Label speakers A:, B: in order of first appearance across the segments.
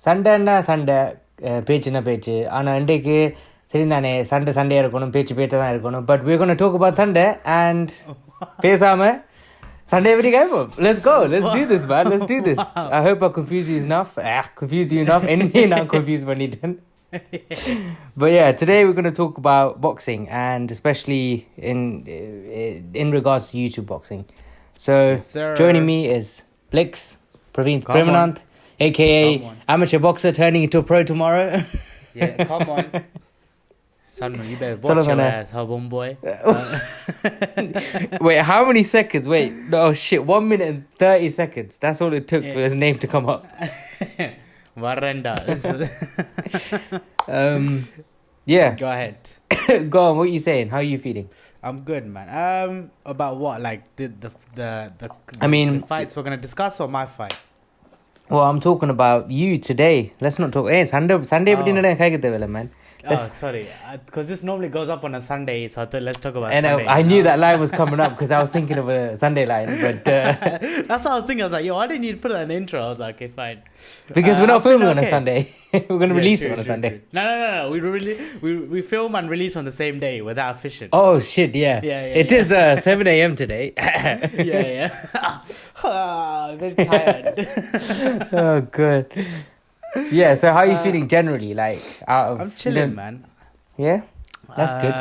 A: சண்டைன்னா சண்டை பேச்சுன்னா பேச்சு ஆனால் இன்றைக்கு தெரிந்தானே சண்டையாக இருக்கணும் பேச்சு தான் இருக்கணும் but we're going to talk about சண்டை and பேசாமல் சண்டையை பற்றி கேட்போம். Let's go, let's do this man, let's do this. I hope I confuse you enough. Anyway, நான் confuse பண்ணிட்டேன். But yeah, today we're going to talk about boxing and especially in regards to YouTube boxing. So yes, joining me is Blix Premananth, aka amateur boxer turning into a pro tomorrow.
B: Yeah, come on. Son, you better watch your ass, huh, boy?
A: Wait, how many seconds? Wait, no shit, 1 minute and 30 seconds. That's all it took for his name to come up.
B: Varenda.
A: Yeah.
B: Go ahead.
A: Go on, what are you saying? How are you feeling?
B: I'm good, man. About what? Like the
A: I mean,
B: the fights we're gonna discuss or my fight?
A: Well, I'm talking about you today. Let's not talk. Hey, Sunday பத்தி என்ன கேக்குதேவல man.
B: Oh, sorry. Because this normally goes up on a Sunday, so I thought let's talk about
A: and
B: Sunday.
A: I knew that line was coming up because I was thinking of a Sunday line, but
B: that's what I was thinking. I was like, yo, why didn't you put that in the intro? I was like, okay, fine.
A: Because we're not filming on a Sunday. We're going to release it on a Sunday.
B: No. We film and release on the same day without efficient.
A: Oh shit, yeah. It is 7 a.m. today.
B: Very tired.
A: Oh good. Yeah, so how are you feeling generally? Like,
B: I'm chilling, man.
A: Yeah, that's good.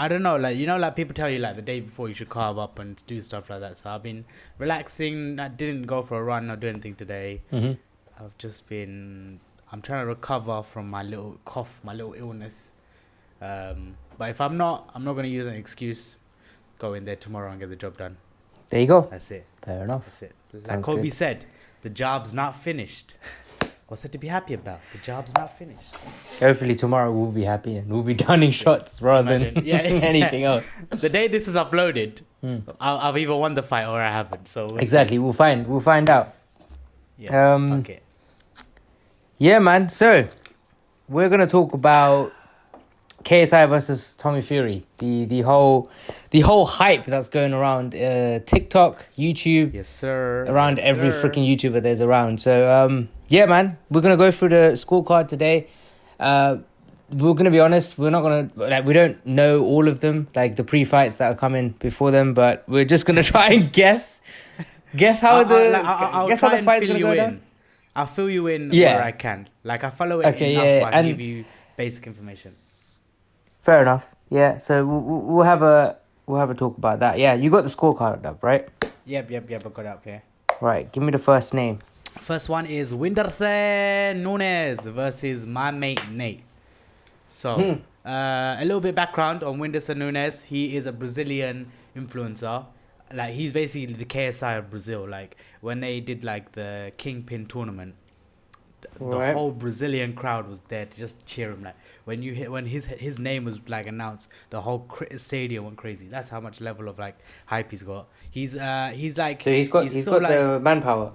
B: I don't know, like, you know, like people tell you like the day before you should carve up and do stuff like that. So I've been relaxing. I didn't go for a run or do anything today.
A: Mm-hmm.
B: I'm trying to recover from my little cough, my little illness. But if I'm not going to use an excuse. Go in there tomorrow and get the job done.
A: There you go.
B: That's it.
A: Fair enough.
B: That's it. Like Kobe said, the job's not finished. What's it to be happy about? The job's not finished.
A: Hopefully tomorrow we'll be happy and we'll be downing shots rather than anything else.
B: The day this is uploaded, I've either won the fight or I haven't. So
A: exactly, we'll find out.
B: Yeah. Fuck it.
A: Yeah, man. So we're gonna talk about KSI versus Tommy Fury. The whole hype that's going around TikTok, YouTube.
B: Yes, sir.
A: Around every freaking YouTuber there's around. So yeah, man, we're gonna go through the scorecard today. We're gonna be honest, we're not gonna we don't know all of them, like the pre-fights that are coming before them, but we're just gonna try and guess how how the fight's gonna go down.
B: I'll fill you in where I can. Like I follow it enough, I can give you basic information.
A: Fair enough. Yeah, so we'll have a talk about that. Yeah, you got the scorecard up, right?
B: Yep. I got it up here.
A: Right, give me the first name.
B: First one is Whindersson Nunes versus my mate Nate. So, a little bit background on Whindersson Nunes. He is a Brazilian influencer. Like, he's basically the KSI of Brazil. Like, when they did, like, the Kingpin tournament, the whole Brazilian crowd was there to just cheer him. Like, when his name was, like, announced, the whole stadium went crazy. That's how much level of, like, hype he's got. He's like...
A: So he's got like, the manpower.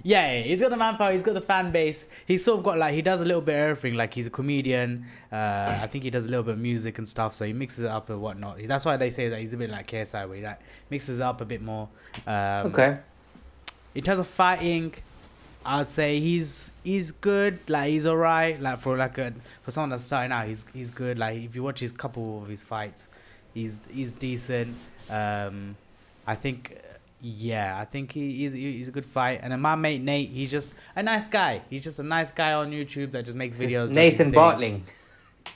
B: Yeah, he's got the manpower. He's got the fan base. He's sort of got, like, he does a little bit of everything. Like, he's a comedian. I think he does a little bit of music and stuff. So he mixes it up and whatnot. That's why they say that he's a bit like KSI, where he, like, mixes it up a bit more.
A: Okay.
B: In terms of fighting, I'd say he's good. Like, he's alright. Like, for someone that's starting out, he's good. Like, if you watch his couple of his fights, he's decent. I think he's a good fight. And then my mate Nate, he's just a nice guy. He's just a nice guy on YouTube that just makes videos.
A: Nathan Bartling.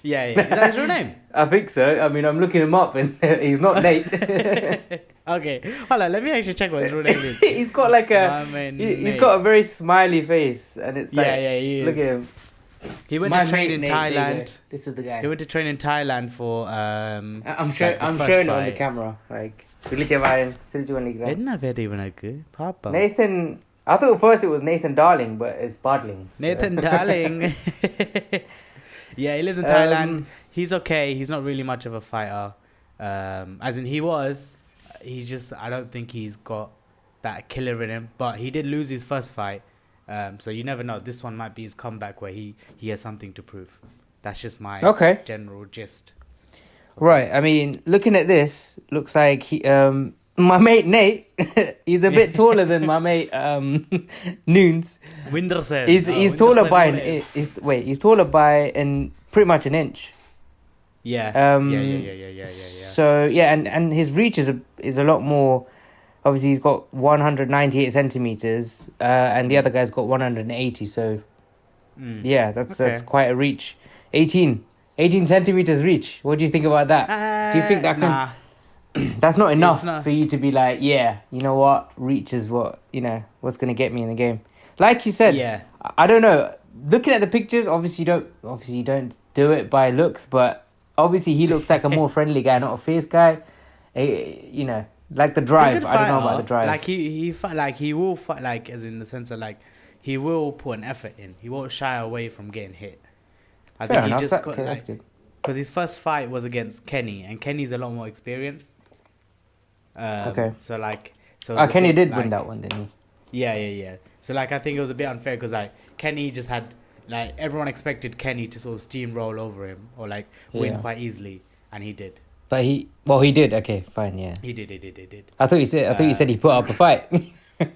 B: Yeah. Is that his real name?
A: I think so. I mean, I'm looking him up and he's not Nate.
B: Okay. Hold on, let me actually check what his real name is.
A: He's got like he's got a very smiley face and it's like,
B: he is.
A: Look at him.
B: He went to train in Thailand.
A: This is the guy.
B: He went to train in Thailand for
A: I'm showing it on the camera. Like, Nathan, I thought at first it was Nathan Darling, but it's Bartling. So.
B: Nathan Darling. Yeah, he lives in Thailand. He's okay. He's not really much of a fighter. As in he was. He's just, I don't think he's got that killer in him. But he did lose his first fight. So you never know. This one might be his comeback where he has something to prove. That's just my general gist.
A: Right. I mean, looking at this, looks like My mate Nate, he's a bit taller than my mate Noons.
B: Windersen.
A: He's taller by he's taller by pretty much an inch.
B: Yeah. Yeah.
A: So yeah, and his reach is a lot more. Obviously, he's got 198 centimeters, and the other guy's got 180. So yeah, that's quite a reach. 18 centimeters reach. What do you think about that? Do you think that can? That's not enough for you to be like, yeah, you know what? Reach is what's going to get me in the game. Like you said, I don't know. Looking at the pictures, obviously you don't do it by looks, but obviously he looks like a more friendly guy, not a fierce guy. Like the drive. I don't know about the drive.
B: Like he will fight, like as in the sense of like he will put an effort in. He won't shy away from getting hit. I
A: Fair
B: think
A: enough.
B: he just
A: That's good.
B: Because his first fight was against Kenny, and Kenny's a lot more experienced. So
A: Kenny did win that one, didn't
B: he? Yeah. So like I think it was a bit unfair because like Kenny just had like everyone expected Kenny to sort of steamroll over him or like win quite easily, and he did.
A: But he did. Okay, fine, yeah.
B: He did.
A: I thought you said he put up a fight.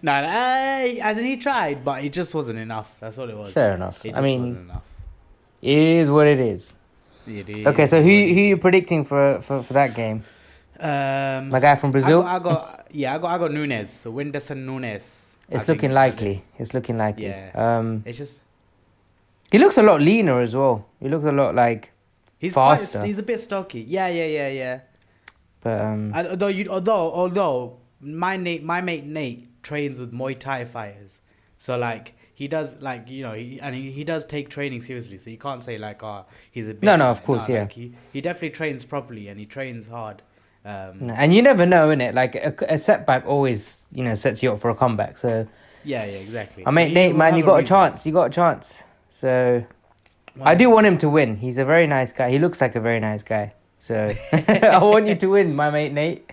B: No, as in he tried, but it just wasn't enough. That's all it was.
A: Fair enough.
B: It wasn't enough.
A: It is what it is.
B: It is.
A: Okay, so who you predicting for that game? My guy from Brazil.
B: I got Nunes. So Whindersson Nunes.
A: It's looking likely.
B: Yeah. It's just.
A: He looks a lot leaner as well. He looks a lot like
B: he's
A: faster.
B: He's a bit stocky. Yeah.
A: But
B: although my mate Nate trains with Muay Thai fighters, so like he does like he does take training seriously. So you can't say like he's a bitch.
A: No, of course, yeah.
B: Like, he definitely trains properly and he trains hard.
A: And you never know, innit? Like a setback always, sets you up for a comeback. So
B: yeah, exactly.
A: I mean, Nate, man, you got a chance. So I do want him to win. He's a very nice guy. He looks like a very nice guy. So I want you to win, my mate Nate.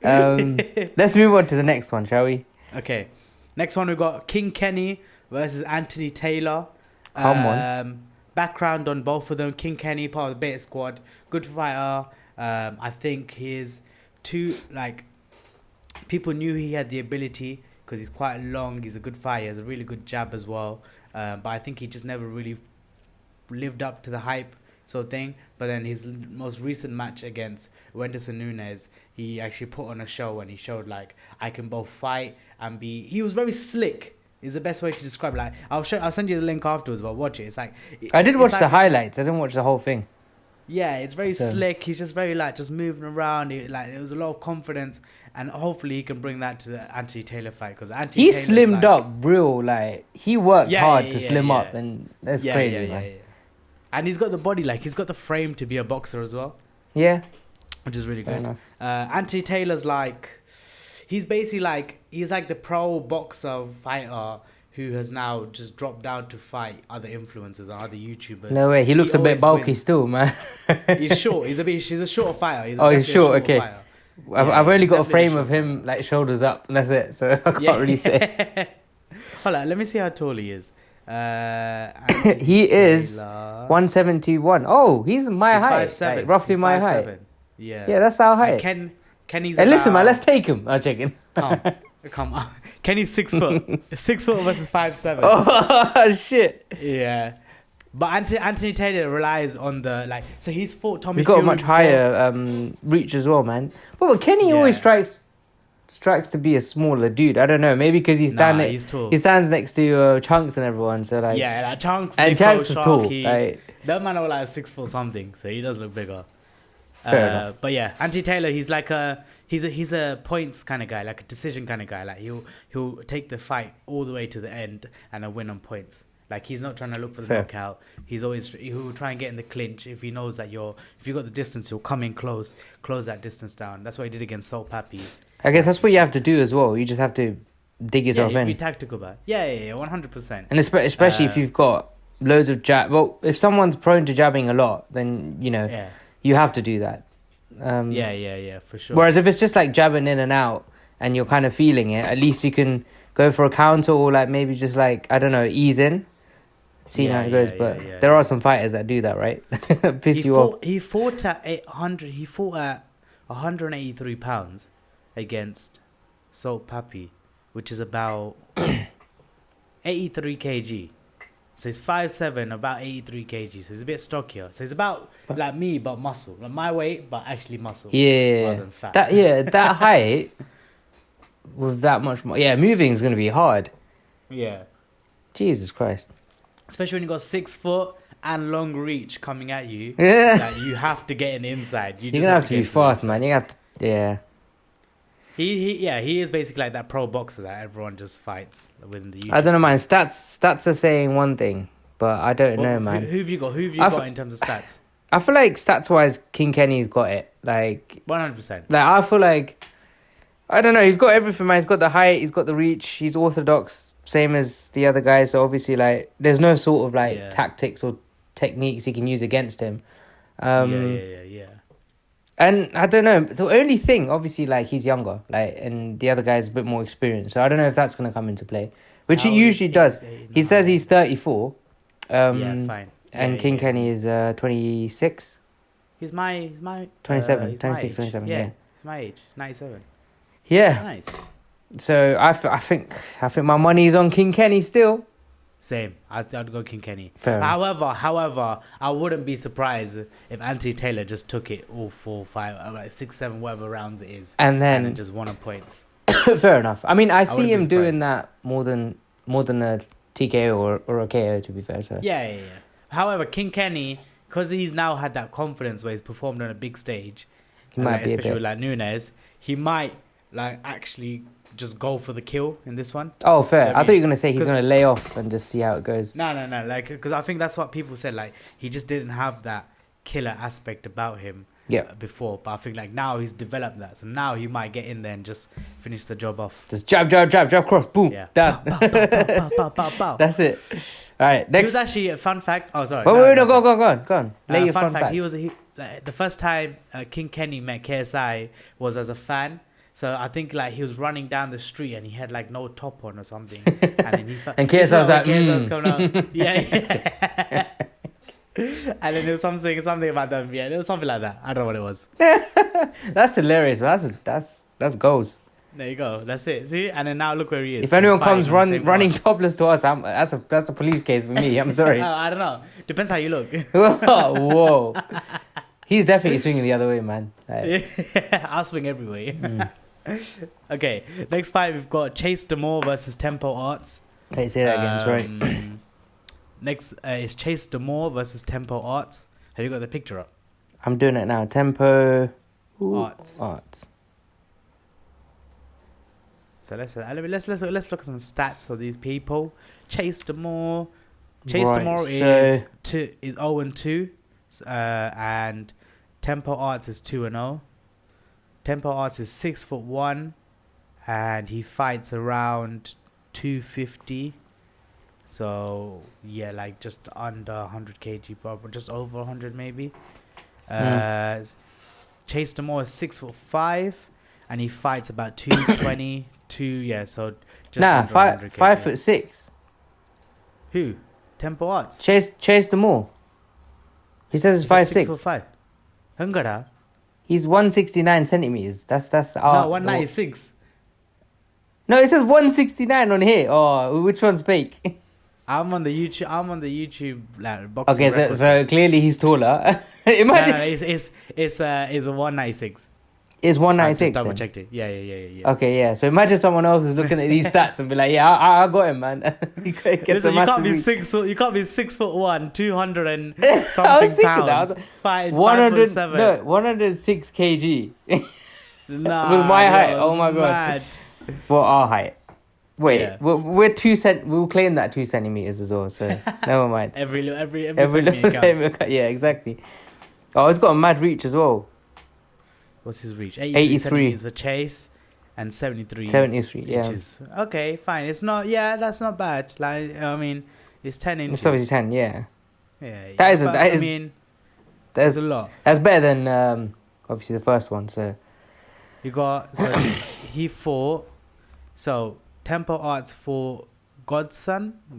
A: Let's move on to the next one, shall we?
B: Okay. Next one, we've got King Kenny versus Anthony Taylor.
A: Come on.
B: Background on both of them. King Kenny, part of the Beta Squad. Good fighter. I think people knew he had the ability because he's quite long. He's a good fighter. He has a really good jab as well. But I think he just never really lived up to the hype sort of thing. But then his most recent match against Whindersson Nunes, he actually put on a show and he showed like I can both fight and be. He was very slick. Is the best way to describe it. Like I'll send you the link afterwards. But watch it. It's like
A: I did watch the highlights. I didn't watch the whole thing.
B: Yeah, it's very slick. He's just very just moving around. There was a lot of confidence, and hopefully he can bring that to the Anthony Taylor fight because
A: he slimmed up real. He worked hard to slim up, and that's crazy, man. Yeah.
B: And he's got the body, he's got the frame to be a boxer as well.
A: Yeah,
B: which is really good. Anthony Taylor's he's basically he's like the pro boxer fighter who has now just dropped down to fight other influencers and other YouTubers.
A: No way, he looks a bit bulky still, man.
B: He's short. He's a shorter fighter.
A: He's short. Okay. I've only got a frame of him shoulders up, and that's it. So I can't really say.
B: Hold on, let me see how tall he is.
A: He is 171. Oh, he's my height.
B: 5'7".
A: Roughly
B: he's
A: my
B: 5'7".
A: height.
B: Yeah.
A: Yeah, that's our height.
B: Kenny's.
A: Hey, listen, man, let's take him. I'm checking.
B: Come on. Kenny's 6 foot. 6 foot versus 5'7".
A: Oh shit.
B: Yeah. But Anthony Taylor relies on the so he's fought Tommy.
A: He's got
B: Fury
A: a much higher reach as well, man. But Kenny always strikes to be a smaller dude. I don't know, maybe because he's he's tall. He stands next to Chunks and everyone, so
B: Chunks
A: and Chunks is tall.
B: That man was 6 foot something, so he does look bigger.
A: Fair enough.
B: But yeah, Anthony Taylor, he's he's a points kind of guy, like a decision kind of guy. He'll take the fight all the way to the end and then win on points. He's not trying to look for the knockout. He'll try and get in the clinch if he knows that if you got the distance, he'll come in close that distance down. That's what he did against Salt Pappy.
A: I guess that's what you have to do as well. You just have to dig yourself in.
B: Be tactical about it. Yeah, 100%.
A: And especially if you've got loads of jab. Well, if someone's prone to jabbing a lot, then you have to do that.
B: Yeah, for sure.
A: Whereas if it's just jabbing in and out and you're kind of feeling it, at least you can go for a counter or like maybe just like, I don't know, ease in, see how it goes. But there are some fighters that do that, right? Piss you off.
B: He fought at 800. He fought at 183 pounds against Salt Papi, which is about 83 kg. So he's 5'7", about 83 kg. So he's a bit stockier. So he's about like me, but muscle. Like my weight, but actually muscle.
A: Yeah.
B: Rather than fat.
A: That height with that much more. Yeah, moving is going to be hard.
B: Yeah.
A: Jesus Christ.
B: Especially when you got 6 foot and long reach coming at you.
A: Yeah.
B: Like you have to get in the inside.
A: You're going to have to be fast, man. You have to, yeah.
B: He is basically like that pro boxer that everyone just fights within the YouTube.
A: I don't know, man. Stats are saying one thing, but I don't know, man.
B: Who have you got? Who have you got in terms of stats?
A: I feel like stats-wise, King Kenny's got it. Like
B: 100%.
A: Like, I feel like, I don't know, he's got everything, man. He's got the height, he's got the reach, he's orthodox, same as the other guys. So obviously, like, there's no sort of like tactics or techniques he can use against him.
B: Yeah.
A: And I don't know, the only thing, obviously, like, he's younger, like, and the other guy's a bit more experienced. So I don't know if that's going to come into play, which he usually does. He says he's 34.
B: Yeah, fine.
A: And King Kenny is 26.
B: He's my
A: 27,
B: he's
A: 26, 27, yeah.
B: He's my age, 97.
A: Yeah.
B: Nice.
A: So I think my money's on King Kenny still.
B: Same. I'd go King Kenny.
A: Fair
B: However, I wouldn't be surprised if Anthony Taylor just took it all 4, 5, like 6, 7, whatever rounds it is,
A: and then
B: just won on points.
A: Fair enough. I mean, I see him doing
B: surprised.
A: that more than a TKO or a KO, to be fair. So
B: Yeah. However, King Kenny, because he's now had that confidence where he's performed on a big stage,
A: he might be a
B: especially
A: bit.
B: with like Nunes, he might like actually just go for the kill in this one.
A: Oh, fair.
B: You know
A: I thought you were gonna say he's
B: 'Cause-
A: gonna lay off and just see how it goes.
B: No, like because I think that's what people said. Like he just didn't have that killer aspect about him before, but I think like now he's developed that, so now he might get in there and just finish the job off.
A: Just jab, cross, boom, done.
B: Bow.
A: That's it. All right,
B: He
A: next.
B: was actually a fun fact. Oh, sorry.
A: Wait, no, go on. Lay your
B: fun fact. He was like, the first time King Kenny met KSI was as a fan. So I think like he was running down the street and he had like no top on or something, and then
A: and KSI was like,
B: KSI was coming out. Yeah. And then there was something about them. Yeah, it was something like that. I don't know what it was.
A: That's hilarious. That's goals.
B: There you go. That's it. See, and then now look where he is.
A: If anyone
B: He's
A: comes
B: fighting on the same
A: running
B: march.
A: topless to us, that's a police case for me. I'm sorry.
B: I don't know. Depends how you look.
A: Whoa. He's definitely swinging the other way, man. Like,
B: I'll swing every way. Okay, next fight we've got Chase Demore versus Tempo Arts.
A: hey, say that again. Sorry.
B: Next is Chase Demore versus Tempo Arts. Have you got the picture up?
A: I'm doing it now. Tempo
B: Arts. So let's look at some stats of these people. Chase Demore. Is 0-2, and Tempo Arts is 2-0. Tempo Arts is 6'1", and he fights around 250. So yeah, like just under 100 kg, probably just over 100 maybe. Chase Demore is 6'5", and he fights about 222. Yeah, so just under 100 kg.
A: 5'6".
B: Who? Tempo Arts.
A: Chase Demore. He says it's 5'6".
B: 6'5". Hungara?
A: He's 169 centimeters. That's
B: No, 196.
A: No, it says 169 on here. Oh, which one's fake?
B: I'm on the YouTube like boxing.
A: Okay,
B: record.
A: so clearly he's taller. Imagine
B: No, it's a 196.
A: it's
B: I
A: 196.
B: just double
A: then.
B: checked it. Yeah.
A: Okay, yeah. So imagine someone else is looking at these stats and be like, "Yeah, I got him, man." He gets
B: Listen,
A: a
B: you can't
A: massive
B: be
A: reach.
B: 6 foot. You can't be 6'1", 200 and
A: I was
B: something
A: thinking that. I
B: pounds.
A: was-
B: Fighting
A: 100,
B: 5'7".
A: no, 106 kg.
B: Nah,
A: with my height.
B: you're
A: Oh my god.
B: mad.
A: Well, our height. Wait,
B: Yeah.
A: we're 2 cent. We'll claim that 2 centimeters as well. So never mind.
B: Every
A: Every
B: centimeter
A: little
B: counts.
A: centimeter. Yeah, exactly. Oh, he's got a mad reach as well.
B: What's his reach?
A: 83.
B: centimeters for Chase and 73.
A: 73, yeah.
B: Inches. Okay, fine. It's not. Yeah, that's not bad. Like I mean, it's 10 inches.
A: It's obviously 10. Yeah,
B: Yeah.
A: That is a-
B: but,
A: that is-
B: I mean,
A: that's
B: there's a lot.
A: that's better than obviously the first one. So
B: You got he fought. So Tempo Arts fought Godson. I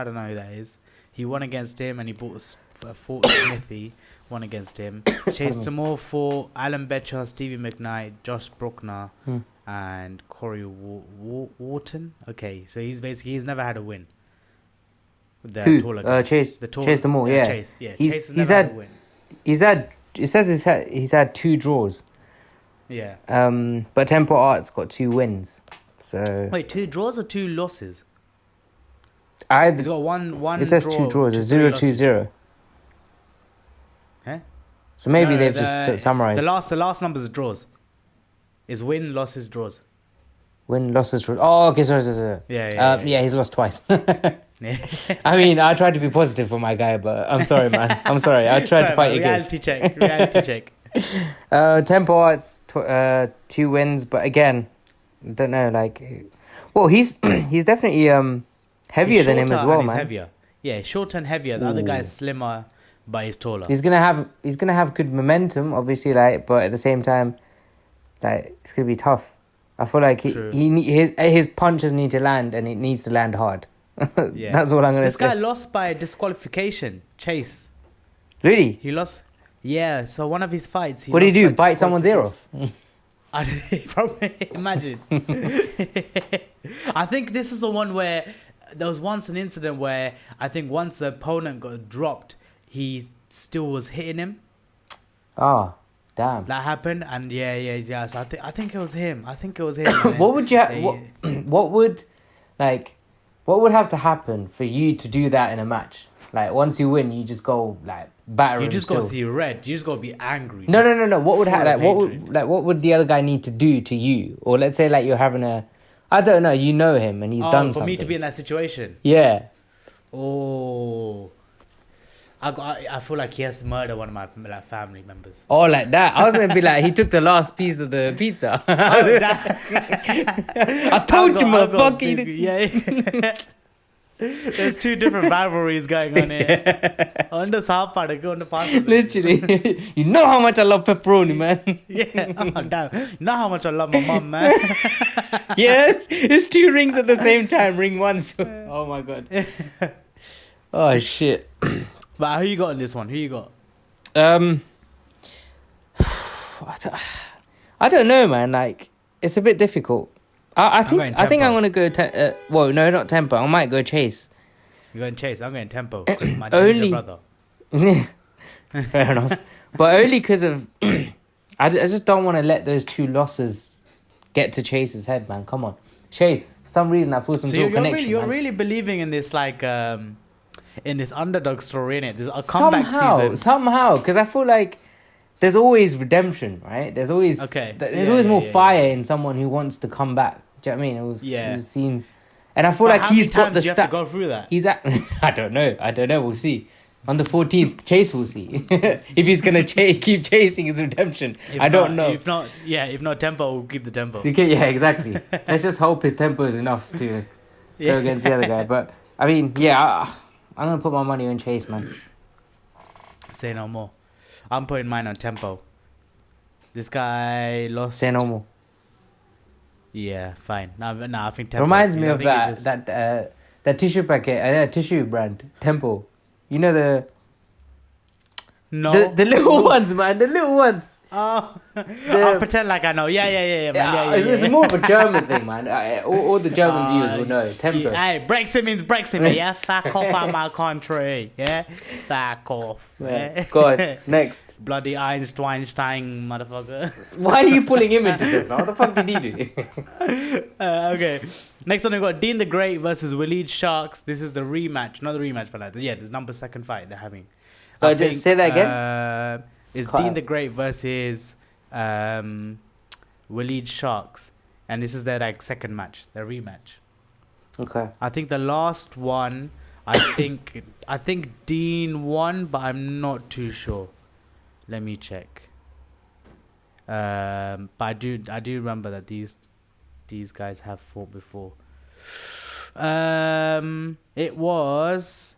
B: don't know who that is. He won against him, and he fought Smithy. Won against him. Chase Demore fought Alan Betcher, Stevie McKnight, Josh Bruckner, and Corey Wharton. Okay, so he's never had a win. The
A: Who?
B: taller guy.
A: Chase. Chase the Moore. Yeah.
B: Chase. Yeah.
A: He's
B: Chase has never had a win.
A: He's had. It says he's had 2 draws.
B: Yeah.
A: But Temple Arts got 2 wins. So
B: Wait, 2 draws or 2 losses?
A: He's
B: got one.
A: It says 2 draws. It's 0-2-0.
B: Huh?
A: So maybe they've just summarized.
B: The last numbers are draws. Is win, losses, draws.
A: Win, losses, draws. Oh, okay, sorry.
B: Yeah.
A: He's lost twice. I mean, I tried to be positive for my guy, but I'm sorry, man. I'm sorry. I tried to fight against.
B: Reality check.
A: Temple Arts, 2 wins, but again, I don't know. Like, well, he's definitely heavier than him as well, man.
B: Heavier. Yeah, shorter and heavier. The other guy is slimmer, but he's taller.
A: He's gonna have good momentum, obviously, like, but at the same time, like, it's gonna be tough. I feel like his punches need to land, and it needs to land hard. Yeah. That's what I'm gonna say.
B: This guy lost by disqualification. Chase.
A: Really?
B: He lost. Yeah. So one of his fights.
A: What did he do? Bite someone's ear off?
B: Probably. Imagine. I think this is the one where there was once an incident where I think once the opponent got dropped, he still was hitting him.
A: Oh, damn.
B: That happened, and yeah. So I think it was him.
A: What would what would have to happen for you to do that in a match? Like, once you win, you just go like battering.
B: You just got to see red. You just got to be angry.
A: No. What would what would the other guy need to do to you? Or let's say like you're having I don't know. You know him and he's done something.
B: For me to be in that situation.
A: Yeah.
B: Oh. I feel like he has to murder one of my family members.
A: Oh, like that. I was going to be like, he took the last piece of the pizza. I told you, motherfucker.
B: Yeah. There's 2 different rivalries going on here.
A: Literally. You know how much I love pepperoni, man.
B: Yeah. Oh, damn. You know how much I love my mum, man.
A: Yes. It's 2 rings at the same time. Ring 1. Oh, my God. Oh, shit.
B: But who you got in this one? Who you got?
A: I don't know, man. Like, it's a bit difficult. I think I'm gonna go. Well, no, not tempo. I might go Chase.
B: You're going Chase. I'm going tempo. My ginger brother.
A: Fair enough, but only because of I just don't want to let those 2 losses get to Chase's head, man. Come on, Chase. For some reason, I feel some sort of connection.
B: You're really believing in this, like, in this underdog story, innit? There's a comeback season.
A: Somehow, because I feel like there's always redemption, right? There's always always more fire in someone who wants to come back. Do you know what I mean? It was seen, and I feel like he's got the
B: stats. Have to go through that.
A: He's at. I don't know. We'll see. On the 14th, Chase will see if he's gonna keep chasing his redemption. I don't know.
B: If not, tempo will keep the tempo.
A: Okay, yeah, exactly. Let's just hope his tempo is enough to go against the other guy. But I mean, I'm gonna put my money on Chase, man.
B: Say no more. I'm putting mine on tempo. This guy lost.
A: Say no more.
B: Yeah, fine. No, I think tempo.
A: Reminds me of that tissue packet, tissue brand, Tempo. You know the little ones, man. The little ones.
B: Oh, I'll pretend like I know. Yeah, man.
A: It's more of a German thing, man. All the German viewers will know. Tempo.
B: Hey, Brexit means Brexit, man. Yeah, fuck off out my country. Yeah, fuck off.
A: Yeah. God, next.
B: Bloody Einstein, motherfucker.
A: Why are you pulling him into this? What the fuck did he do?
B: Okay. Next one, we've got Dean the Great versus Waleed Sharks. This is the rematch. Not the rematch, but like, the number 2 fight they're having.
A: Just say that again.
B: Is Dean the Great versus Waleed Sharks, and this is their 2nd match, their rematch.
A: Okay.
B: I think the last one, I think Dean won, but I'm not too sure. Let me check. But I do remember that these guys have fought before. It was.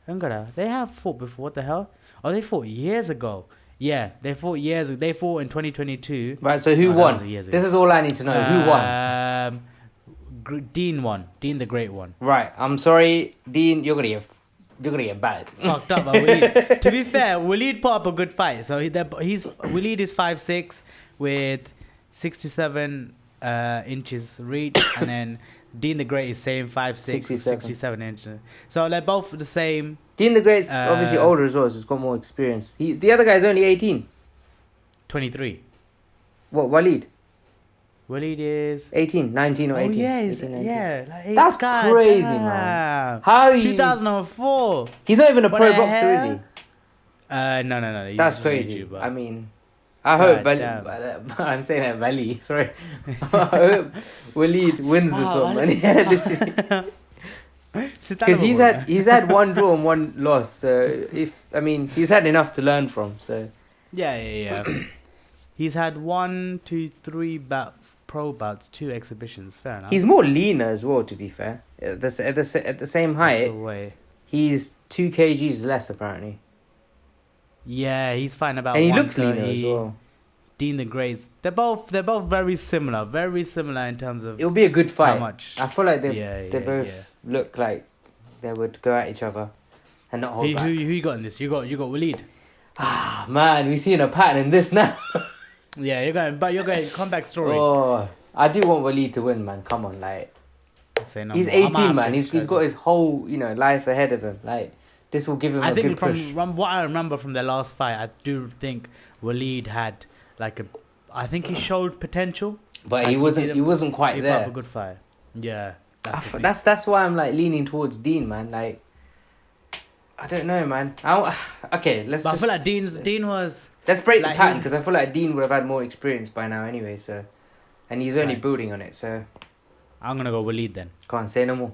B: They have fought before. What the hell? Oh, they fought years ago. Yeah, they fought years ago. They fought in 2022.
A: Right, so who won? This is all I need to know. Who won?
B: Dean won. Dean the Great won.
A: Right, I'm sorry, Dean, you're gonna get bad.
B: Fucked up, Waleed. To be fair, Waleed put up a good fight. So Waleed is 5'6" with 67 inches reach, and then Dean the Great is same 5'6", 67 inches. So they're both the same.
A: Dean the Great's obviously older as well, so he's got more experience. The other guy's only 18.
B: 23.
A: What, Waleed?
B: Waleed is
A: 18, 19 or 18.
B: yeah,
A: 18, 19.
B: like
A: That's crazy, man. How you?
B: 2004.
A: He's not even a
B: What
A: pro
B: the
A: boxer,
B: hell?
A: is he?
B: No. He's
A: That's
B: just a
A: crazy.
B: YouTuber.
A: I mean, I hope
B: damn.
A: I'm saying that Valley. Sorry. I hope Waleed wins this one, man. Yeah, literally. Because he's had one draw and one loss. So he's had enough to learn from. So
B: yeah. He's had 1, 2, 3 pro bouts, 2 exhibitions. Fair enough.
A: he's more leaner as well. To be fair, at the same height, he's 2 kgs less apparently.
B: Yeah, he's fighting about.
A: And he looks
B: 130.
A: leaner as well.
B: Dean the Greats. They're both very similar in terms of.
A: It'll be a good fight.
B: How much?
A: I feel like they both look like they would go at each other and not hold back.
B: Who you got in this? You got Waleed.
A: Ah man, we're seeing a pattern in this now.
B: Yeah, you're going comeback story.
A: Oh, I do want Waleed to win, man. Come on, like
B: Say no
A: he's
B: more.
A: 18, man. He's got his whole life ahead of him. Like this will give him a good push.
B: From what I remember from their last fight, I do think Waleed had I think he showed potential,
A: But he wasn't quite
B: he
A: there.
B: put up a good fight. Yeah,
A: That's why I'm like leaning towards Dean, man. Like I don't know, man. Okay, let's.
B: But I feel like Dean was.
A: Let's break the
B: like,
A: pattern because I feel like Dean would have had more experience by now anyway. So, and he's only
B: Right.
A: building on it. So,
B: I'm gonna go Waleed then.
A: can't say no more.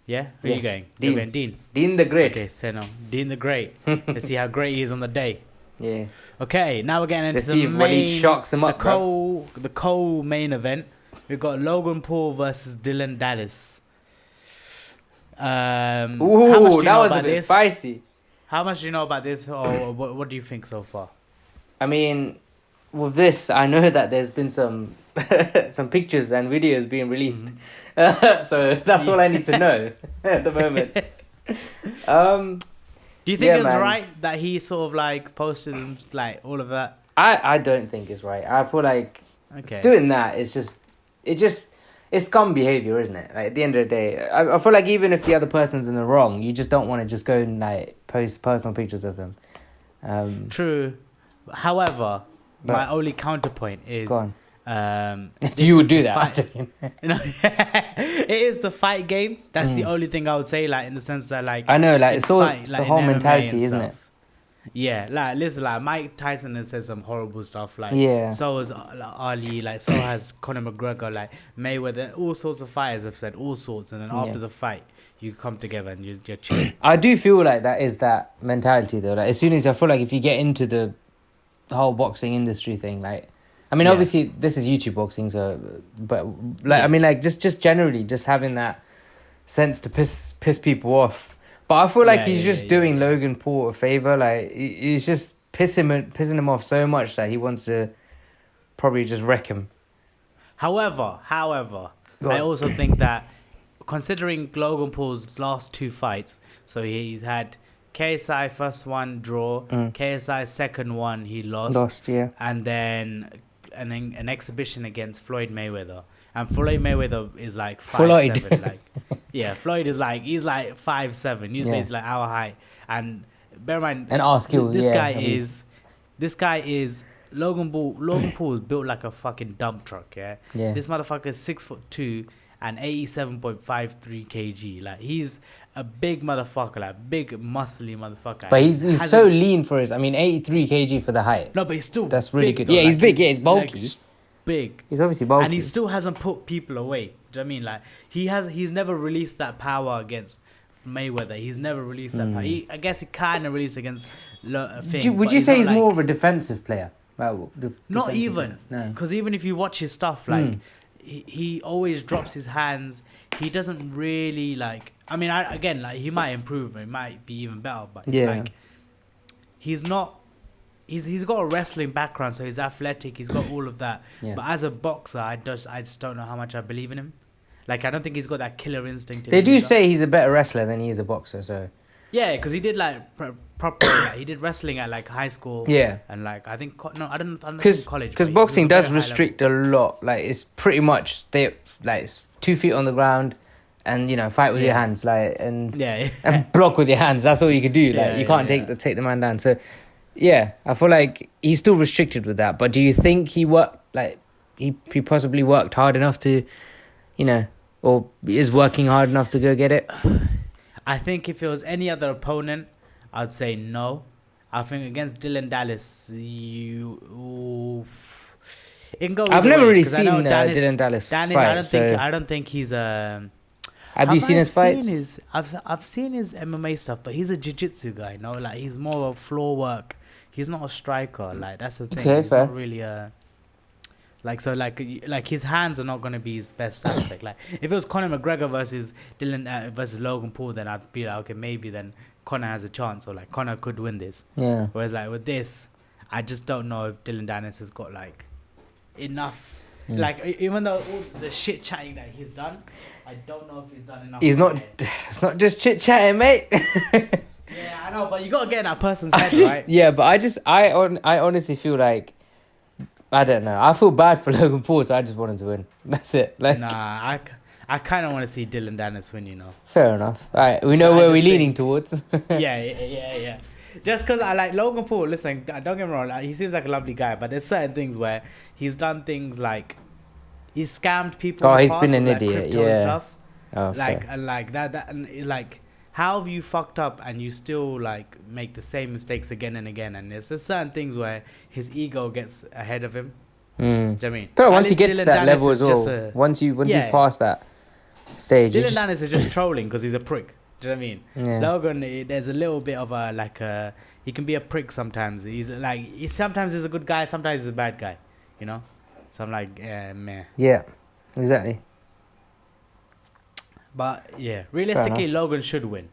B: Yeah, who
A: Yeah.
B: are you going?
A: Dean.
B: You're going Dean.
A: Dean the Great.
B: Okay, say no. Dean the Great. Let's see how great he is on the day.
A: Yeah.
B: Okay, now we're getting into
A: Let's see if Waleed shocks him up,
B: the co-main event. We've got Logan Paul versus Dylan Dallas. How much do
A: Ooh,
B: you
A: that
B: know
A: was a
B: about
A: bit
B: this?
A: spicy.
B: How much do you know about this, or what do you think so far?
A: I mean, with this, I know that there's been some some pictures and videos being released. So that's all I need to know at the moment.
B: Do you think it's
A: man.
B: right that he sort of like posted like all of that?
A: I don't think it's right. I feel like
B: Okay.
A: doing that is it's scum behavior, isn't it? Like at the end of the day, I feel like even if the other person's in the wrong, you just don't want to just go and like post personal pictures of them.
B: True. However,
A: But-
B: my only counterpoint is
A: Go on.
B: this
A: You would
B: is
A: do
B: the
A: that. I'm
B: fight-
A: joking.
B: it is the fight game. That's the only thing I would say, like in the sense that like
A: I know, like
B: in
A: it's all
B: fight,
A: it's
B: like,
A: the
B: in
A: whole
B: MMA
A: mentality,
B: and
A: isn't
B: stuff.
A: it?
B: Yeah, like listen, like Mike Tyson has said some horrible stuff. Like
A: Yeah.
B: so has Ali. Like so has Conor McGregor. Like Mayweather. All sorts of fighters have said all sorts, and then after
A: Yeah.
B: the fight, you come together and you're chill.
A: I do feel like that is that mentality though. Like as soon as I feel like if you get into the whole boxing industry thing, like I mean,
B: Yeah.
A: obviously this is YouTube boxing, so but like I mean, like just generally just having that sense to piss people off. But I feel like he's just doing Logan Paul a favor. Like he's just pissing him off so much that he wants to probably just wreck him.
B: However,
A: Go
B: I
A: on.
B: also think that considering Logan Paul's last 2 fights, so he's had KSI first one draw, KSI second one he lost,
A: Yeah.
B: and then an exhibition against Floyd Mayweather. And Floyd Mayweather is like 5'7", like Floyd is like he's like 5'7". He's basically like our height. And bear in mind,
A: And our skill,
B: this
A: yeah,
B: guy
A: at least.
B: is Logan Paul. Logan Paul is built like a fucking dump truck. Yeah.
A: Yeah.
B: This motherfucker is 6'2" and 87.53 kg. Like he's a big motherfucker, like big muscly motherfucker.
A: But he's so lean for his. I mean, 83 kg for the height.
B: No, but he's still.
A: That's really
B: big
A: good.
B: though,
A: Yeah, he's
B: like,
A: big. Yeah, he's bulky.
B: like, big.
A: He's obviously bulky.
B: And he still hasn't put people away. Do you know what I mean? Like he's never released that power against Mayweather. He's never released that power. I guess he kind of released against Finn.
A: Would you say he's more of a defensive player? Well,
B: not
A: defensive
B: even,
A: player. No.
B: because even if you watch his stuff, like he always drops his hands. He doesn't really like. I mean, again, like he might improve. It might be even better, but it's like he's not. He's got a wrestling background, so he's athletic. He's got all of that.
A: Yeah.
B: But as a boxer, I just don't know how much I believe in him. Like I don't think he's got that killer instinct. in
A: They
B: him
A: do
B: either.
A: say he's a better wrestler than he is a boxer. So
B: Yeah, because he did like proper. Like, he did wrestling at like high school.
A: Yeah.
B: And like I think I don't think
A: Because
B: college.
A: boxing does restrict a lot. Like it's pretty much stay like it's 2 feet on the ground, and fight with your hands and and block with your hands. That's all you can do. Like you can't take the man down. So yeah, I feel like he's still restricted with that. But do you think he he possibly worked hard enough to, or is working hard enough to go get it?
B: I think if it was any other opponent, I'd say no. I think against Dylan Dallas, it can go.
A: I've never really
B: because
A: seen Dylan Dallas fight.
B: I don't think he's a.
A: Have you seen his fights?
B: I've seen his MMA stuff, but he's a jiu-jitsu guy. No, like he's more of floor work. He's not a striker. Like that's the thing.
A: Okay,
B: he's
A: fair.
B: not really a. Like his hands are not gonna be his best aspect. Like if it was Conor McGregor versus versus Logan Paul, then I'd be like, okay, maybe then Conor has a chance, or like Conor could win this.
A: Yeah.
B: Whereas like with this, I just don't know if Dylan Dennis has got like enough. Like even though all the shit chatting that he's done, I don't know if he's done enough.
A: It's not just chit chatting, mate.
B: Yeah, I know, but you gotta get in that person's head, right?
A: Yeah, but I honestly feel like. I don't know. I feel bad for Logan Paul, so I just want him to win. That's it. Like,
B: nah, I kind of want to see Dylan Dennis win.
A: Fair enough. All right, we know where we're leaning towards.
B: Yeah. Just because I like Logan Paul. Listen, don't get me wrong. Like, he seems like a lovely guy, but there's certain things where he's done things like he's scammed people.
A: Oh,
B: in the
A: he's
B: past
A: been an
B: with, like,
A: idiot.
B: crypto and stuff.
A: Oh,
B: like
A: fair.
B: and like that and like. How have you fucked up and you still like make the same mistakes again and again? And there's certain things where his ego gets ahead of him. Do you know what I mean?
A: But once you get to
B: Dylan
A: that
B: Dennis
A: level as well, once you pass that stage,
B: Dylan Dennis is just trolling because he's a prick. Do you know what I mean?
A: Yeah.
B: Logan, there's a little bit of he can be a prick sometimes. Sometimes he's a good guy, sometimes he's a bad guy. So I'm like, meh.
A: Yeah, exactly.
B: But yeah, realistically, Logan should win.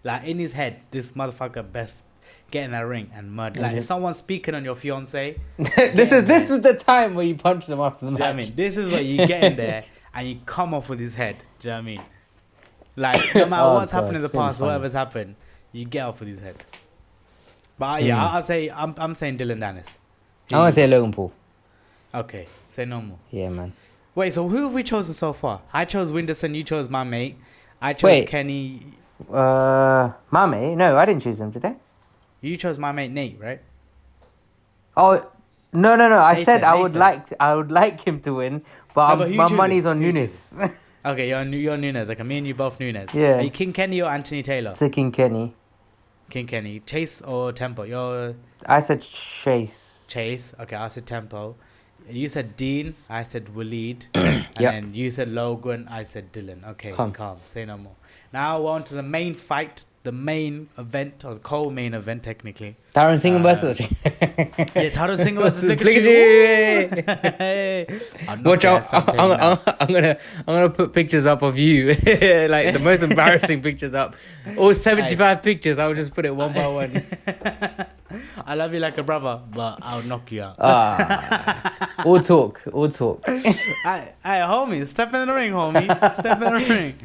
B: Like in his head, this motherfucker best get in that ring and murder. Like if someone's speaking on your fiance,
A: this is the time where you punch them after the match.
B: Do you know what I mean? This is where you get in there and you come off with his head. Do you know what I mean? Like no matter what's happened in the past, whatever's happened, you get off with his head. But yeah, I'll say I'm saying Dylan Dennis.
A: I want to say Logan Paul.
B: Okay, say no more.
A: Yeah, man.
B: Wait, so who have we chosen so far? I chose Winderson, you chose my mate. I chose Kenny.
A: My mate? No, I didn't choose him, did I?
B: You chose my mate Nate, right?
A: Oh, no. I
B: Nathan,
A: said I would like him to win, but my money's on Nunes.
B: Okay, you're Nunes. Okay, me and you both Nunes.
A: Yeah.
B: Are you King Kenny or Anthony Taylor?
A: It's King Kenny.
B: King Kenny. Chase or Tempo?
A: I said Chase.
B: Chase. Okay, I said Tempo. You said Dean. I said Waleed. And then you said Logan. I said Dylan. Okay, calm. Say no more. Now we're on to the main fight, the main event, or the co-main event technically.
A: Taran Singh versus.
B: Taran Singh versus Pikachu.
A: Watch out! I'm gonna put pictures up of you, like the most embarrassing pictures up. All 75 pictures. I'll just put it one by one.
B: I love you like a brother, but I'll knock you out.
A: All talk.
B: Hey, homie, step in the ring, homie. Step in the ring.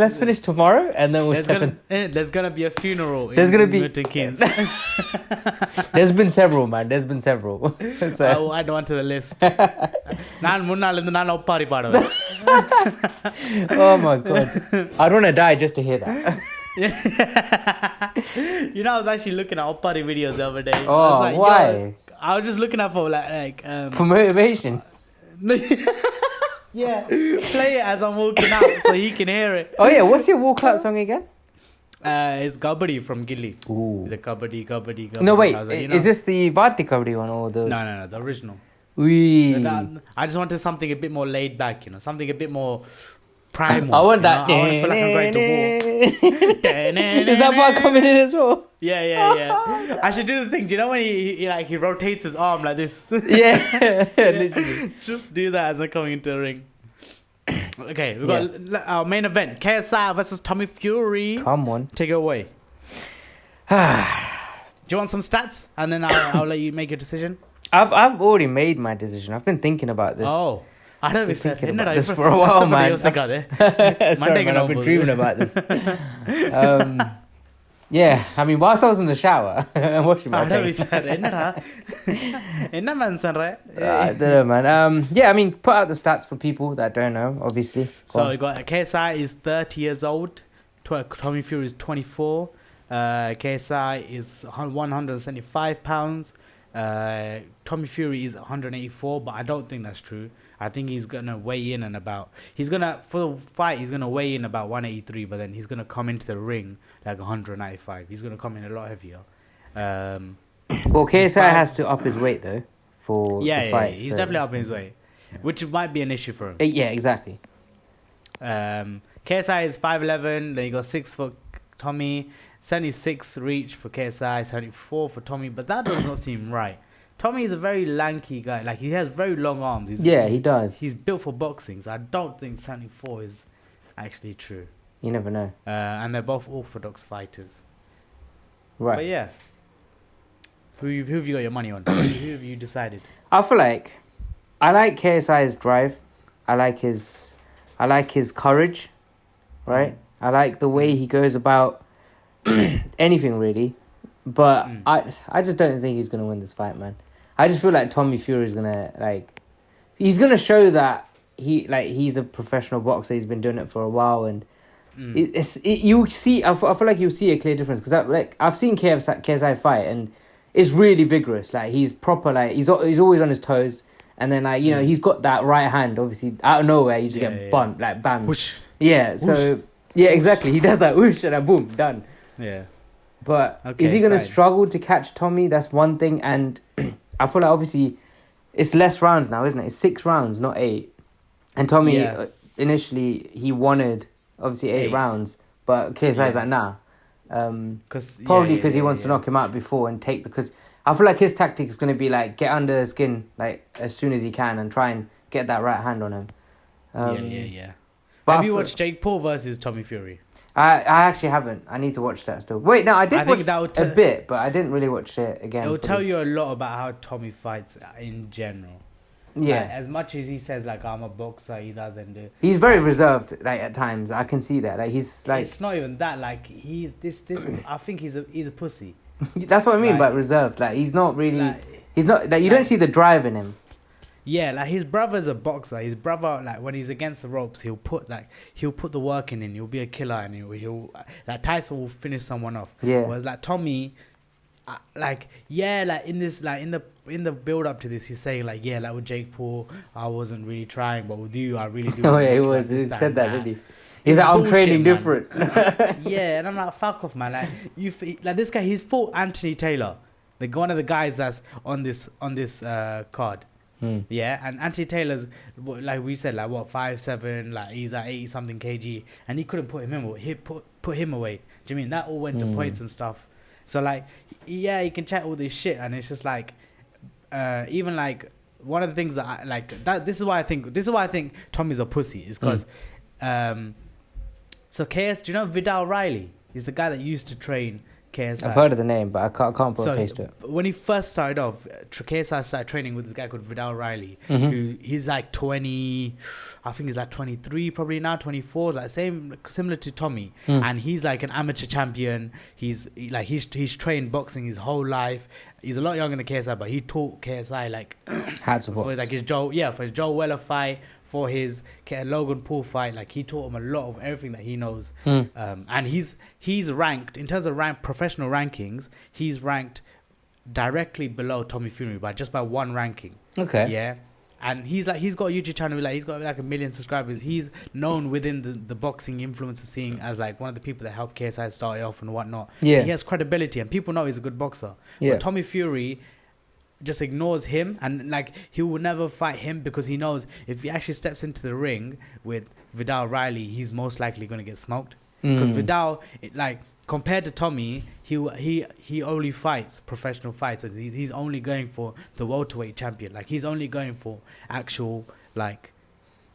A: Let's finish tomorrow, and then we'll step in.
B: There's gonna be a funeral.
A: There's gonna be
B: Milton Keynes.
A: There's been several, man. There's been several. So.
B: I will add one to the list.
A: Oh my god! I'd want to die just to hear that.
B: I was actually looking at Oppari videos the other day.
A: Oh, why?
B: I was just looking at for
A: for motivation.
B: Yeah, play it as I'm walking out so he can hear it.
A: Oh yeah, what's your walkout song again?
B: It's Kabaddi from Gilly.
A: Ooh.
B: The Kabaddi.
A: No wait, is this the Vati Kabaddi one or the?
B: No, the original. I just wanted something a bit more laid back, something a bit more primal.
A: I want that.
B: I want to feel like I'm going to war.
A: Is that part coming in as well?
B: Yeah. I should do the thing. Do you know when he rotates his arm like this?
A: Yeah, literally.
B: Just do that as I'm coming into the ring. Okay, we've got our main event: KSI versus Tommy Fury.
A: Come on,
B: take it away. Do you want some stats, and then I'll let you make your decision?
A: I've already made my decision. I've been thinking about this.
B: Oh. I don't be
A: thinking about this for a while, man.
B: Sorry, man,
A: I've been dreaming about this. Yeah, I mean, whilst I was in the shower and washing my chain. I don't know, man. Yeah, I mean, put out the stats for people that don't know, obviously. Go
B: So
A: on.
B: you got KSI is 30 years old. Tommy Fury is 24. KSI is 175 pounds. Tommy Fury is 184, but I don't think that's true. I think he's gonna weigh in and about. For the fight. He's gonna weigh in about 183, but then he's gonna come into the ring like 195. He's gonna come in a lot heavier.
A: Well, KSI has to up his weight, though, for the fight.
B: He's definitely up his weight, which might be an issue for him.
A: Yeah, exactly.
B: KSI is 5'11", then you got 6 for Tommy, 76 reach for KSI, 74 for Tommy, but that does not seem right. Tommy is a very lanky guy, like he has very long arms.
A: He does.
B: He's built for boxing, so I don't think 74 is actually true.
A: You never know.
B: And they're both orthodox fighters.
A: Right.
B: But yeah. Who have you got your money on? Who have you decided?
A: I feel like I like KSI's drive. I like his courage, right? I like the way he goes about anything really. But I just don't think he's gonna win this fight, man. I just feel like Tommy Fury is gonna he's gonna show that he's a professional boxer. He's been doing it for a while, and you see. I feel like you'll see a clear difference because I've seen KSI fight, and it's really vigorous. Like he's proper. Like he's always on his toes, and then he's got that right hand. Obviously, out of nowhere, you just get bumped, like bam.
B: Whoosh.
A: Yeah. So
B: Whoosh.
A: yeah, exactly. He does that whoosh and then boom, done.
B: Yeah.
A: But is he going to struggle to catch Tommy? That's one thing. And I feel like obviously it's less rounds now, isn't it? It's 6 rounds, not 8. And Tommy, initially, he wanted obviously 8 rounds. But KSI's like, nah. Probably because he wants to knock him out before and take because I feel like his tactic is going to be like get under his skin like as soon as he can and try and get that right hand on him.
B: Yeah. But have you watched Jake Paul versus Tommy Fury?
A: I actually haven't. I need to watch that still. Wait, no, I did watch a bit, but I didn't really watch it again.
B: It'll tell you a lot about how Tommy fights in general.
A: Yeah.
B: As much as he says, I'm a boxer, he doesn't.
A: He's very reserved, at times. I can see that. He's
B: It's not even that. He's this. I think he's a pussy.
A: That's what I mean by reserved. He's not really. He's not. You don't see the drive in him.
B: Yeah, his brother's a boxer. His brother, when he's against the ropes, he'll put the work in. He'll be a killer, and he'll Tyson will finish someone off.
A: Yeah.
B: Whereas Tommy, in the build up to this, he's saying with Jake Paul, I wasn't really trying, but with you, I really do.
A: Oh yeah, he was. He said that, didn't he? He's like, I'm training different.
B: Yeah, and I'm like, fuck off, man. This guy, he's fought Anthony Taylor, one of the guys that's on this card. Yeah, and Anthony Taylor's like we said, 5'7", he's at 80 something kg, and he couldn't put him in. He put him away. Do you mean that all went to points and stuff? So he can chat all this shit, and it's just even one of the things that I like that. This is why I think Tommy's a pussy is because so do you know Vidal Riley? He's the guy that used to train KSI.
A: I've heard of the name, but I can't put a face to it.
B: When he first started off, KSI started training with this guy called Vidal Riley, who he's 20, I think he's 23 probably now, 24, similar to Tommy, and he's an amateur champion. He's trained boxing his whole life. He's a lot younger than KSI, but he taught KSI
A: how to box.
B: For his Joe Weller fight, for his Logan Paul fight, he taught him a lot of everything that he knows. And he's ranked in terms of professional rankings. He's ranked directly below Tommy Fury by one ranking.
A: Okay.
B: Yeah, and he's got a YouTube channel. He's got 1 million subscribers. He's known within the boxing influencer scene as one of the people that helped KSI start off and whatnot.
A: Yeah.
B: So he has credibility, and people know he's a good boxer.
A: Yeah.
B: But Tommy Fury just ignores him, and he will never fight him because he knows if he actually steps into the ring with Vidal Riley, he's most likely going to get smoked. Because Vidal, compared to Tommy, he only fights professional fights, and he's only going for the welterweight champion. He's only going for actual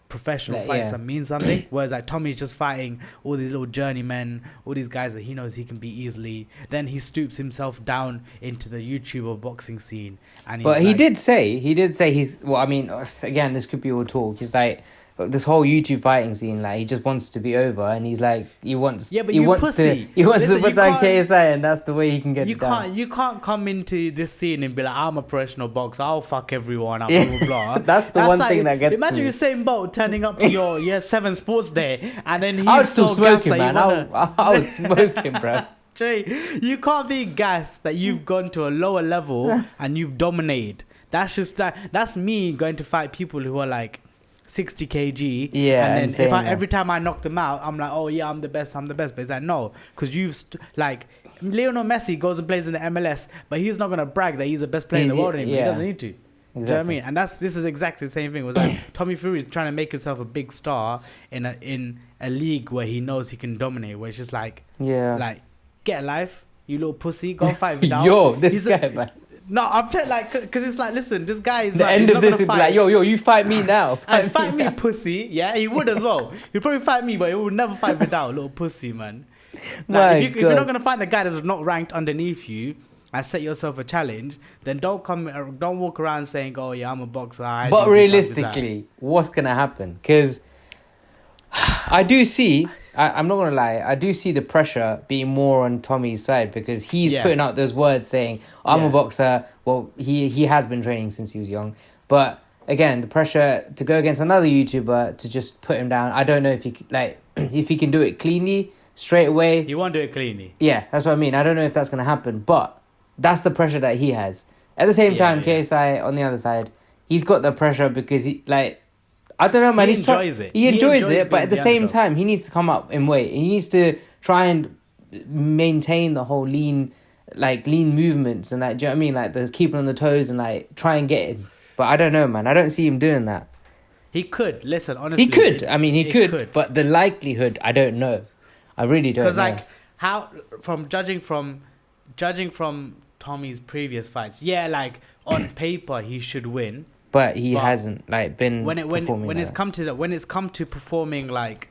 B: professional fights that mean something. Whereas Tommy's just fighting all these little journeymen, all these guys that he knows he can beat easily. Then he stoops himself down into the YouTuber boxing scene. And he did say he's, well, I mean, again, this could be all talk. He's
A: this whole YouTube fighting scene, like he just wants to be over, and he's like he wants
B: Yeah, but
A: he
B: you
A: wants
B: pussy.
A: to
B: Listen,
A: put
B: you
A: down
B: can't-
A: KSI, and that's the way he can get
B: You
A: it down.
B: can't you can't come into this scene and be like, I'm a professional boxer, I'll fuck everyone up,
A: Yeah.
B: blah blah blah.
A: That's the one thing that gets
B: Imagine
A: me.
B: Usain Bolt turning up to your year 7 sports day and then he's
A: I would still
B: so
A: smoke
B: gassed
A: him,
B: that he
A: man.
B: wanna-
A: I would smoke him, bro.
B: Jay, you can't be gassed that you've gone to a lower level and you've dominated. That's just that's me going to fight people who are like 60 kg.
A: Yeah,
B: and
A: and
B: then
A: saying that.
B: every time I knock them out, I'm like, oh yeah, I'm the best. But it's like, no, because you've like Lionel Messi goes and plays in the MLS, but he's not gonna brag that he's the best player in the world anymore.
A: Yeah.
B: He doesn't need to. Do you know what I mean? And this is exactly the same thing. It was like Tommy Fury is trying to make himself a big star in a league where he knows he can dominate. Where it's just like,
A: Yeah.
B: like, get a life, you little pussy, go and fight Vidal.
A: Yo, this
B: He's
A: guy, man.
B: No, I'm telling like, because it's like, listen, this guy is
A: The
B: like,
A: end
B: he's
A: of
B: not
A: this
B: gonna
A: would be
B: fight.
A: like, yo, you fight me now.
B: And fight me, pussy. Yeah, he would as well. He'd probably fight me, but he would never fight Vidal, little pussy, man.
A: My
B: Like, if you're
A: God.
B: not gonna fight the guy that's not ranked underneath you and set yourself a challenge, then don't walk around saying, "Oh yeah, I'm a boxer."
A: But realistically, what's gonna happen? Because I do see. I'm not gonna lie. I do see the pressure being more on Tommy's side because he's
B: Yeah.
A: putting out those words saying, "I'm
B: Yeah.
A: a boxer." Well, he has been training since he was young, but again, the pressure to go against another YouTuber to just put him down. I don't know if he if he can do it cleanly straight away.
B: You won't do it cleanly.
A: Yeah, that's what I mean. I don't know if that's gonna happen, but that's the pressure that he has. At the same
B: Yeah,
A: time,
B: yeah.
A: KSI on the other side, he's got the pressure because he like. I don't know, man.
B: He
A: He's try-
B: enjoys it.
A: He
B: He
A: enjoys
B: enjoys
A: it, but
B: being
A: at the
B: the
A: same
B: underdog.
A: time, he needs to come up in weight. He needs to try and maintain the whole lean movements and like, do you know what I mean? Like the keeping on the toes and like try and get it. But I don't know, man. I don't see him doing that.
B: He could. Listen, honestly,
A: He could. I mean, he
B: it
A: could, but the likelihood, I don't know. I really don't know.
B: Because like how judging from Tommy's previous fights, yeah, like on paper he should win.
A: But he
B: But
A: hasn't like been
B: when
A: performing
B: it's
A: like
B: come to performing like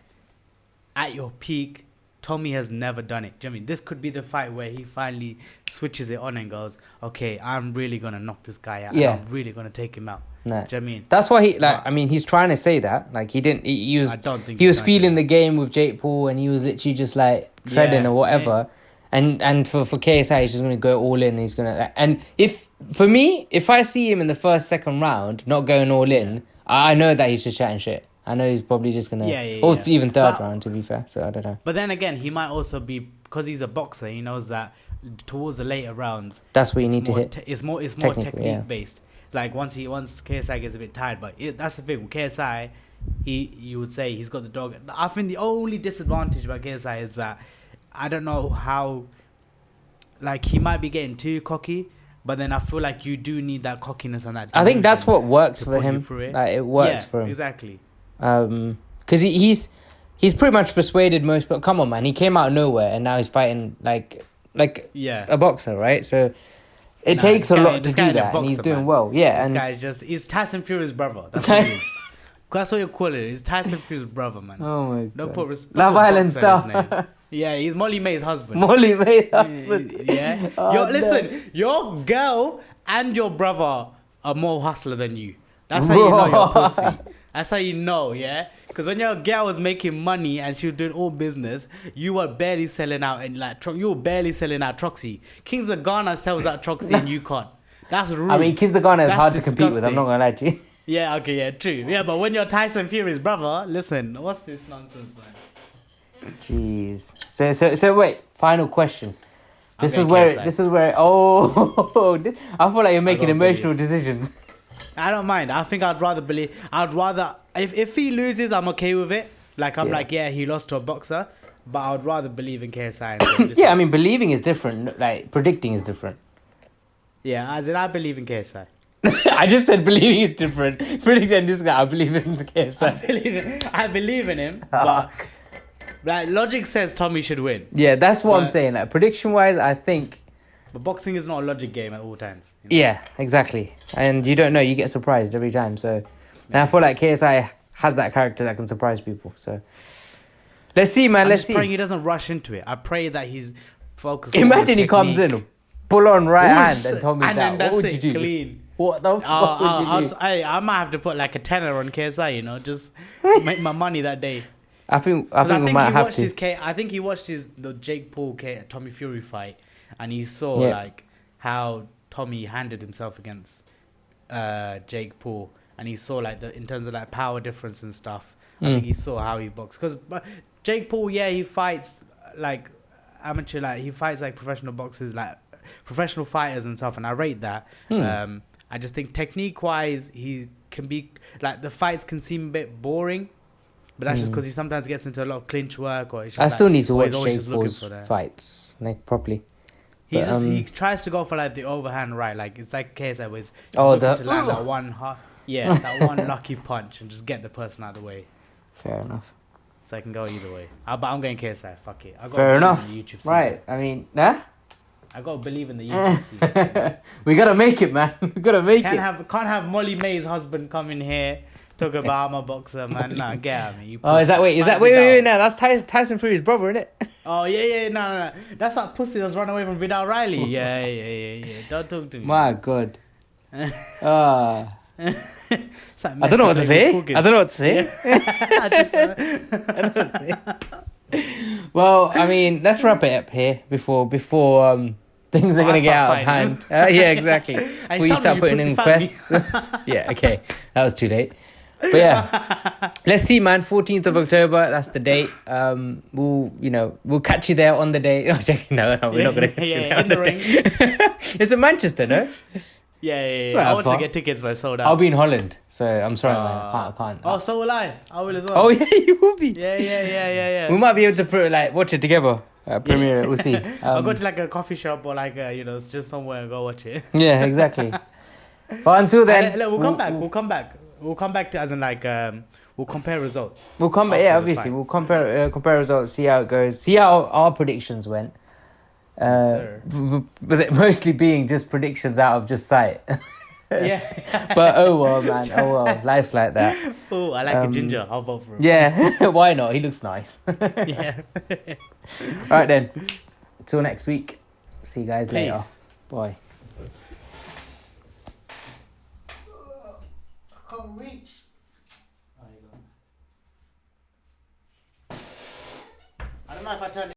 B: at your peak, Tommy has never done it. Do you know what I mean? This could be the fight where he finally switches it on and goes, okay, I'm really gonna knock this guy out.
A: Yeah.
B: I'm really gonna take him out.
A: Nah.
B: Do you know what I mean?
A: That's why he like.
B: But-
A: I mean, he's trying to say that. Like he didn't. He was.
B: I don't think
A: he
B: he's
A: was
B: trying to
A: feeling
B: do
A: the game with Jake Paul, and he was literally just like treading
B: Yeah,
A: or whatever. And for KSI, he's just gonna go all in. He's gonna. And if I see him in the first, second round not going all in, I know that he's just chatting shit. I know he's probably just gonna. Or even third
B: But-
A: round, to be fair. So I don't know.
B: But then again, he might also be, because he's a boxer. He knows that towards the later rounds,
A: That's where you
B: it's
A: need to
B: more
A: hit.
B: it's more
A: technical,
B: technique
A: yeah.
B: based. Like once KSI gets a bit tired, but that's the thing with KSI. You would say he's got the dog. I think the only disadvantage about KSI is that I don't know how. Like he might be getting too cocky, but then I feel like you do need that cockiness and that.
A: I think that's
B: delusion
A: what works
B: to
A: for
B: put you
A: him.
B: through it.
A: Like it works
B: Yeah,
A: for him.
B: exactly.
A: Because he's pretty much persuaded most. But come on, man, he came out of nowhere and now he's fighting like
B: Yeah.
A: a boxer, right? So it
B: Nah,
A: takes a
B: this guy-
A: lot to
B: this
A: do
B: guy ain't a
A: that, and he's
B: boxer,
A: doing
B: man.
A: well. Yeah,
B: This
A: and
B: guy's he's Tyson Fury's brother. That's what he is. That's what you call it. He's Tyson Fury's brother, man.
A: oh my
B: Don't
A: god,
B: put respect.
A: Love
B: put
A: Island
B: boxer in his
A: star,
B: name. Yeah, he's Molly May's husband.
A: Molly May husband.
B: Yeah.
A: Oh,
B: Listen, your girl and your brother are more hustler than you. That's how you know you're pussy. That's how you know, yeah? Because when your girl was making money and she was doing all business, you were barely selling out and you were barely selling out Troxy. Kings of Ghana sells out Troxy and you can't. That's rude.
A: I mean, Kids of Ghana is
B: That's
A: hard to compete with. I'm
B: disgusting.
A: not gonna lie to you.
B: Yeah, okay, yeah, true. Yeah, but when you're Tyson Fury's brother, listen, what's this nonsense, man?
A: Jeez. So wait. Final question. This
B: Okay,
A: is where.
B: KSI.
A: This is where. Oh, I feel like you're making
B: don't
A: emotional decisions.
B: I don't mind. I think I'd rather if he loses, I'm okay with it. Like I'm
A: Yeah.
B: like, yeah, he lost to a boxer, but I'd rather believe in KSI. And say, listen,
A: Yeah, I mean, believing is different. Like predicting is different.
B: yeah, as in I believe in KSI.
A: I just said believing is different. Predicting this guy, I believe in the KSI.
B: I believe in him, but like logic says Tommy should win.
A: Yeah, that's what I'm
B: But-
A: saying. Like prediction wise, I think.
B: But boxing is not a logic game at all times. You know?
A: Yeah, exactly. And you don't know, you get surprised every time. So, and I feel like KSI has that character that can surprise people. So, let's see, man.
B: I'm
A: Let's
B: just
A: see.
B: praying he doesn't rush into it. I pray that he's focused. on
A: Imagine
B: the
A: he comes
B: technique.
A: in, pull on right
B: Whoosh,
A: hand, and Tommy's
B: and
A: out.
B: then
A: What
B: that's
A: would
B: it,
A: you do?
B: clean.
A: What the fuck would you do?
B: I might have to put like a tenner on KSI, you know, just make my money that day.
A: I think we might have to.
B: I think he watched the Jake Paul Tommy Fury fight, and he saw
A: Yeah.
B: like how Tommy handled himself against Jake Paul, and he saw like in terms of like power difference and stuff. I think he saw how he boxed, because Jake Paul, he fights like amateur, like he fights like professional boxers, like professional fighters and stuff, and I rate that. I just think technique wise, he can be like, the fights can seem a bit boring, but that's just because he sometimes gets into a lot of clinch work, or it's just
A: I still need to
B: or
A: watch
B: he's always
A: Jake
B: just looking
A: Paul's
B: for that.
A: fights like properly.
B: He tries to go for like the overhand right, like it's like KSI was
A: Oh,
B: looking to land that one that one lucky punch and just get the person out of the way.
A: Fair enough.
B: So I can go either way. But I'm going KSI. Fuck it. I got
A: Fair enough.
B: in the YouTube scene.
A: Right. I mean, nah.
B: I gotta believe in the YouTube scene.
A: We gotta make it, man. We gotta make it.
B: Can't have Molly May's husband come in here talk about I'm a boxer, man. Nah, get out of me.
A: Oh, is that wait? No, that's Tyson Fury's brother, isn't it?
B: Oh yeah, no. That's that pussy that's run away from Vidal Riley. Yeah. Don't talk to me.
A: My God.
B: It's like
A: I don't know what to say.
B: Messi
A: I don't know what to say. I don't know what to say. Well, I mean, let's wrap it up here before things are gonna get out of hand. Yeah, exactly. Before you start putting in quests. Yeah, okay, that was too late. But yeah, let's see, man. 14th of October, that's the date. We'll catch you there on the day. No, we're not gonna catch you there on the day. It's in Manchester, no?
B: Yeah.
A: Not
B: I
A: that
B: want
A: far.
B: to get tickets, but I sold out.
A: I'll be in Holland, so I'm sorry, man. I can't.
B: Oh, so will I. I will as well.
A: Oh yeah, you will be.
B: Yeah.
A: We might be able to watch it together. Premiere, we'll see.
B: I'll go to like a coffee shop or like it's just somewhere and go watch it.
A: Yeah, exactly. But until then,
B: we'll come back. We'll come back to, as in like we'll compare results.
A: We'll come back. Yeah, obviously, we'll compare results, see how it goes, see how our predictions went. With it mostly being just predictions out of just sight.
B: Yeah.
A: But oh well, man. Oh well, life's like that.
B: Oh, I like a ginger. I'll vote for him.
A: Yeah, why not? He looks nice.
B: Yeah.
A: Right then. Till next week. See you guys later.
B: Peace.
A: Bye.
B: I can't reach. I don't know if I turned it.